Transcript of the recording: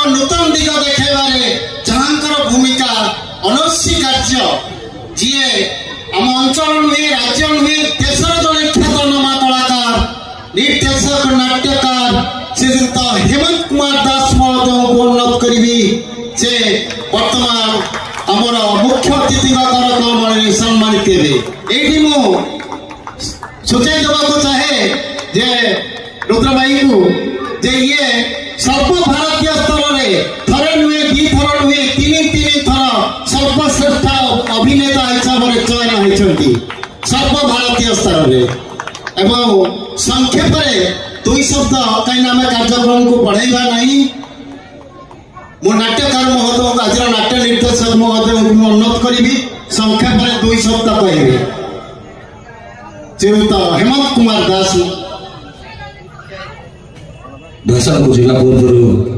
नूतन दिग देखेबारे जहांकर भूमिका अनस्वीकार्य जीए आम अंचल नुहे राज्य नुहे देशर जड़े ख्यातनामा कलाकार निर्देशक नाट्यकार श्रीयुक्त हेमंत कुमार दास महोदय को अनुरोध करी से वर्तमान आमर मुख्य अतिथि करकम सम्मानित ये सूचाई देवाक चाहे जे रुद्रबाई को जे ये सर्व भारतीय स्तर में थरे नुहे दी थर नुहे तीन थर सर्वश्रेष्ठ अभिनेता हिसाब से चयन होती सर्व भारतीय स्तर में एवं संक्षेप दुई शब्द कहीं आम कार्यक्रम को बढ़ाइबा नहीं मो नाट्यकार महोदय आज नाट्य निर्देशक महोदय को अनुरोध करी संक्षेप दुई शब्द कहे श्रीयुक्त हेमंत कुमार दास भाषा को पूर्व